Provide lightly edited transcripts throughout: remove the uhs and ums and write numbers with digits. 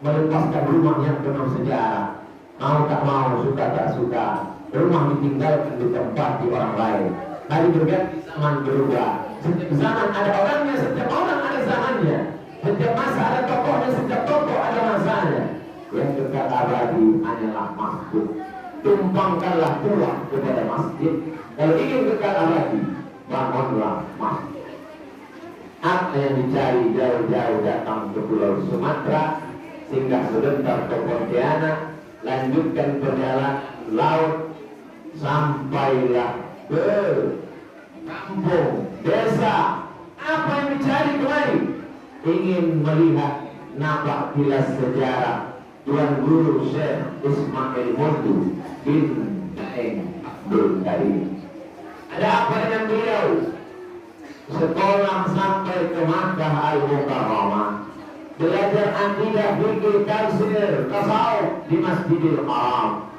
melepaskan rumah yang penuh sejarah. Mau tak mau, suka tak suka, rumah ditinggalkan ditempati orang lain. Hari berganti, zaman berubah. Setiap zaman ada orangnya, setiap orang ada zamannya. Setiap masa ada tokohnya, setiap tokoh ada masanya. Yang kekal abadi hanyalah masjid. Tumpangkanlah tuah kepada masjid. Kalau ingin kekal abadi, bangunlah masjid. Apa yang dicari jauh-jauh datang ke Pulau Sumatera, singgah sebentar ke Pontianak, lanjutkan perjalanan laut sampailah ke kampung, desa. Apa yang dicari kemari? Ingin melihat nampak kilas sejarah Tuan Guru Syekh Ismail Mundu bin Daeng Abdul Karim. Ada apa dengan beliau? Sekolah sampai ke Makkah Al-Mukarramah, belajar akidah, fikih, tafsir, tasawuf di Masjidil Haram.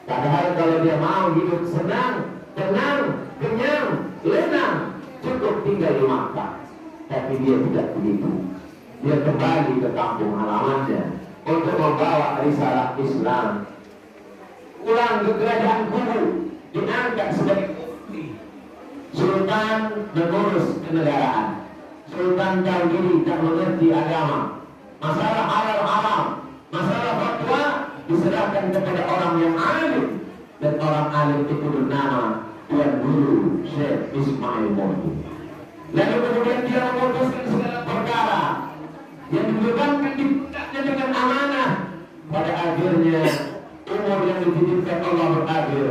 Padahal kalau dia mau hidup senang, tenang, kenyang, lenang, cukup tinggal di Makkah. Tapi dia tidak begitu. Dia kembali ke kampung halamannya untuk membawa risalah Islam. Pulang ke kerajaan Kubu, diangkat sebagai Sultan mengurus kenegaraan. Sultan tahu diri, tak mengerti agama. Masalah halal haram, masalah fatwa diserahkan kepada orang yang alim, dan orang alim itu bernama Tuan Guru Syekh Ismail Mundu. Lalu kemudian dia memutuskan segala perkara yang dibebankan di pundaknya dengan amanah. Pada akhirnya umur yang dititipkan Allah berakhir.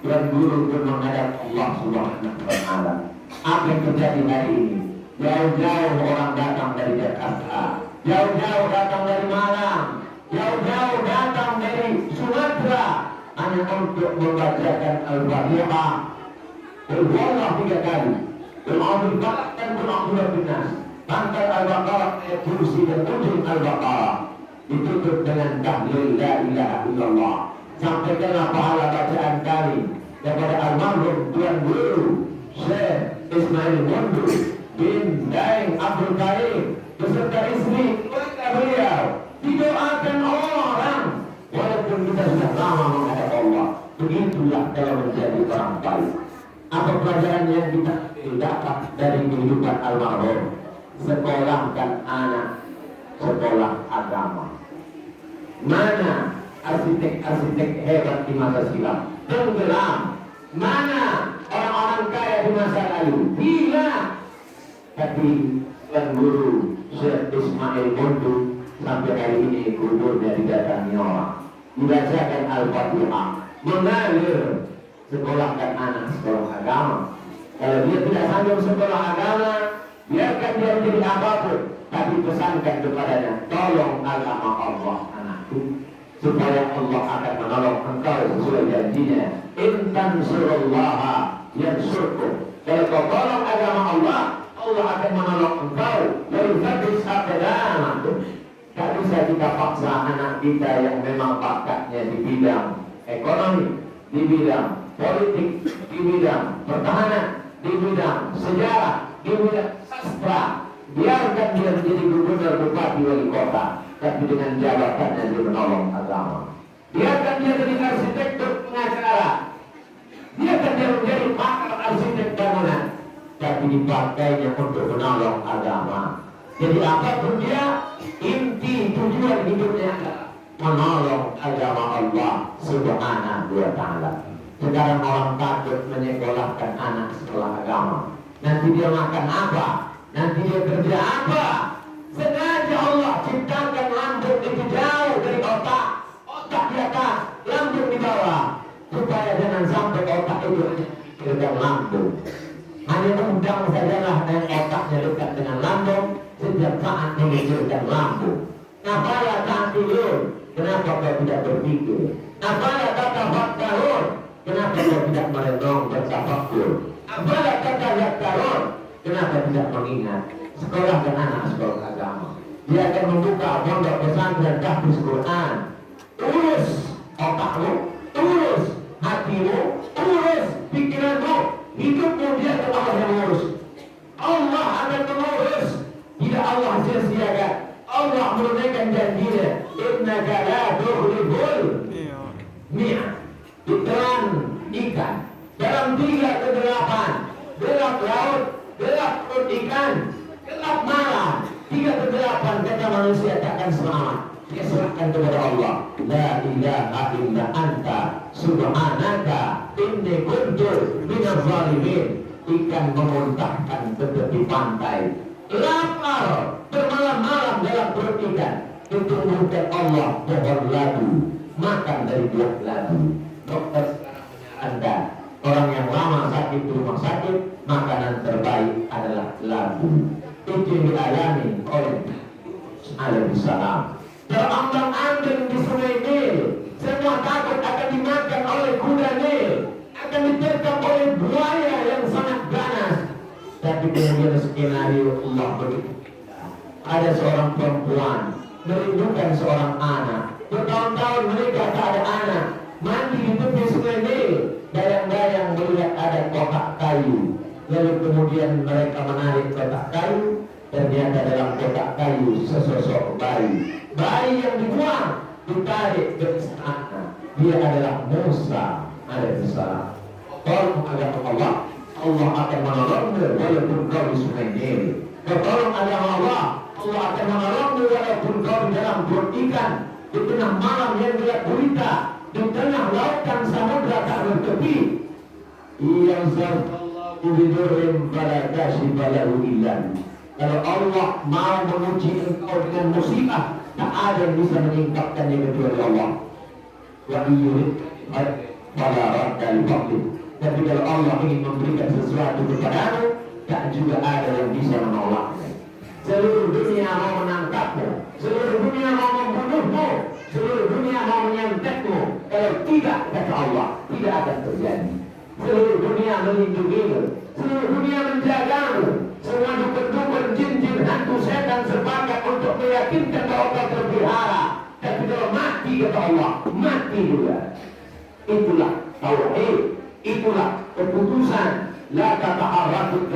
Tuan Guru pun menghadap Allah Subhanahu wa Ta'ala. Apa yang terjadi hari ini? Jauh-jauh orang datang dari Jakarta, jauh-jauh datang dari Malang, jauh-jauh datang dari Sumatera hanya untuk membacakan Al-Fatihah, Al-Wallah 3 kali, Al-Adul Balak dan Al-Adul Binas, pangkal Al-Baqarah, ayat kursi dan ujung Al-Baqarah, ditutup dengan tahlil la ilaha illallah. Sampaikanlah pahala bacaan kami kepada almarhum Tuan Guru Syekh Ismail Mundu bin Daeng Abdul Karim beserta istri keluarga beliau. Didoakan orang walaupun kita sudah lama menghadap Allah. Begitulah kalau menjadi orang baik. Apa pelajaran yang kita dapat dari kehidupan almarhum? Sekolahkan anak sekolah agama. Mana arsitek-arsitek hebat di masa silam? Tenggelam. Mana orang-orang kaya di masa lalu? Hilang. Tapi Tuan Guru Syekh Ismail Mundu sampai hari ini kuburnya didatangi orang, dibacakan Al-Fatihah, mengalir. Sekolahkan anak sekolah agama. Kalau dia tidak sanggup sekolah agama, biarkan dia menjadi apapun, tapi pesankan kepadanya, tolong agama Allah anakku, supaya Allah akan menolong engkau sesuai janjinya. In tansurullaha yansurkum. Kalau kau tolong agama Allah, Allah akan menolong engkau. Lalu habis aqdamakum. Tak bisa kita paksa anak kita yang memang bakatnya di bidang ekonomi, di bidang politik, di bidang pertahanan, di bidang sejarah, di bidang sastra. Biarkan dia menjadi gubernur, bupati, wali kota, tapi dengan jabatannya dia menolong agama. Biarkan dia jadi arsitektur, pengacara. Biarkan dia menjadi pakar arsitek bangunan, tapi dipakainya untuk menolong agama. Jadi apapun dia, inti tujuan hidupnya adalah menolong agama Allah Subhanahu wa Ta'ala. Sekarang orang takut menyekolahkan anak sekolah agama. Nanti dia makan apa? Nanti dia kerja apa? Sengaja Allah ciptakan lambung itu jauh dari otak. Otak di atas, lambung di bawah, supaya jangan sampai otak itu dekat lambung. Hanya undang sajalah dan otaknya dekat dengan lambung. Setiap saat memikirkan lambung. Nafala ta'tilun, kenapa kau tidak berpikir? Nafala tatafakkarun, kenapa kau tidak merenung bertafakkur? Nafala tatazakkarun, kenapa tidak mengingat? Sekolahkan anak sekolah agama. Dia akan membuka pondok pesantren tahfiz Quran. Urus otakmu, urus hatimu, urus pikiranmu, hidupmu, dia Allah yang mengurus. Allah akan mengurus. Tidak Allah sia-siakan. Allah menunaikan janjinya. innaka la tukhliful mi'ad. Ikan ikan dalam 3 kegelapan, gelap laut, gelap perut ikan, gelap malam, 3 kegelapan kata manusia takkan selamat. Dia serahkan kepada Allah. La ilaha illa anta subhanaka inni kuntu minaz zalimin. Ikan memuntahkan ke tepi pantai, lapar bermalam-malam dalam perut ikan. Ditumbuhkan Allah pohon labu, makan dari buah labu. Dokter sekarang Anda, orang yang lama sakit di rumah sakit, makanan terbaik adalah labu. Itu yang dialami oleh alaihissalam. Terombang-ambing di sungai Nil, semua takut akan dimakan oleh kuda Nil, akan diterkam oleh buaya yang sangat ganas. Tapi kemudian skenario Allah begitu. Ada seorang perempuan merindukan seorang anak, bertahun-tahun menikah tak ada anak, mandi di tepi sungai Nil, dayang-dayang melihat ada kotak kayu, lalu kemudian mereka menarik kotak kayu. Ternyata dalam kotak kayu sesosok bayi yang dibuang, ditarik ke istana. Dia adalah Musa alaihissalam. Tolong agama Allah, Allah akan menolongmu walaupun kau di sungai Nil. Tolong agama Allah, Allah akan menolongmu walaupun kau di dalam perut ikan, di tengah malam yang gelap gulita, di tengah lautan samudra tak bertepi. Yang zarfallahu bidurrim fala kashifa lahu illa. Kalau Allah mau menguji engkau dengan musibah, tak ada yang bisa meningkatkannya kecuali Allah. Wa yurid fala radda li fadli. Tapi kalau Allah ingin memberikan sesuatu kepadamu, tak juga ada yang bisa menolaknya. Seluruh dunia mau menangkapmu, seluruh dunia mau membunuhmu, seluruh dunia mau menyantetmu. Kalau tidak, kata Allah, tidak akan terjadi. Seluruh dunia melindungimu, seluruh dunia menjagamu. Semua dukun-dukun, jin-jin, hantu, setan sepakat untuk meyakinkan bahwa kau terpelihara. Tapi kalau mati, kata Allah, mati juga. Itulah tauhid, itulah keputusan. La tata'arradu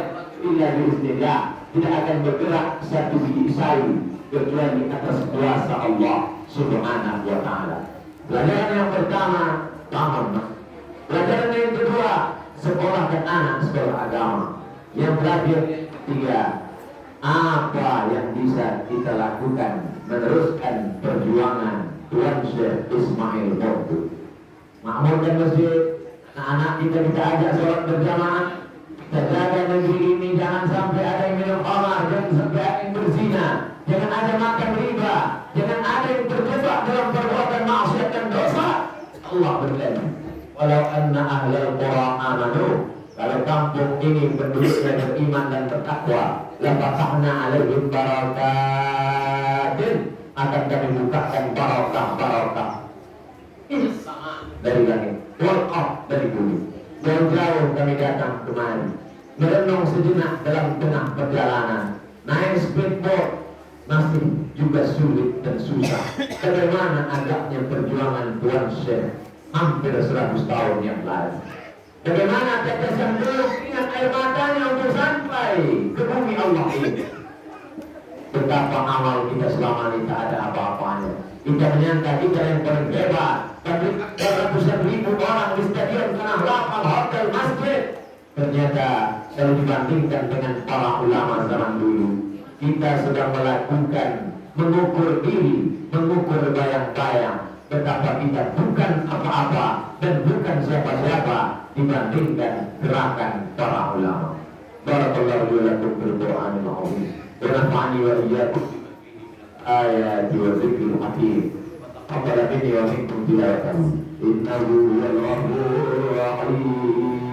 illa biiznillah. Tidak akan bergerak satu biji sayu kecuali atas kuasa Allah Subhanahu wa ta'ala. Pelajaran yang pertama, taman. Pelajaran yang kedua, sekolahkan anak sekolah agama. Yang terakhir, 3, apa yang bisa kita lakukan meneruskan perjuangan Tuan Syekh Ismail Qutb. Makmurkan masjid, anak-anak kita ajak sholat berjamaah. Terjaga negeri ini, jangan sampai ada yang minum khamar, jangan sampai ada yang berzina, jangan ada makan riba, jangan ada yang terjebak dalam perbuatan maksiat dan dosa. Allah berkata, walau anna ahlal qura amanu. Kalau kampung ini penduduknya beriman dan bertakwa, la fatahna alaihim barakatin, akan kami bukakan barakah ini sama dari langit, wal dari bumi. Jauh-jauh kami datang kemari, merenung sejenak dalam tengah perjalanan, naik speedboat masih juga sulit dan susah. Bagaimana agaknya perjuangan Tuan Syekh hampir 100 tahun yang lalu. Bagaimana tetesan belum ingat air matanya untuk sampai ke bumi Allah ini. Betapa amal kita selama ini tak ada apa-apanya. Kita menyangka kita yang paling hebat. Tapi ratusan ribu orang di stadion Tanah Lapang, hotel, masjid. Ternyata kalau dibandingkan dengan para ulama zaman dulu, kita sedang melakukan mengukur diri, mengukur bayang-bayang. Betapa kita bukan apa-apa dan bukan siapa-siapa dibandingkan gerakan para ulama. Barakallahu lakum bil Qur'anil azim. Wa nafa'ani wa iyyakum ayati wa dzikril hakim. Taqabbal minni wa minkum tilawatan. Innahu huwal ghafurur rahim.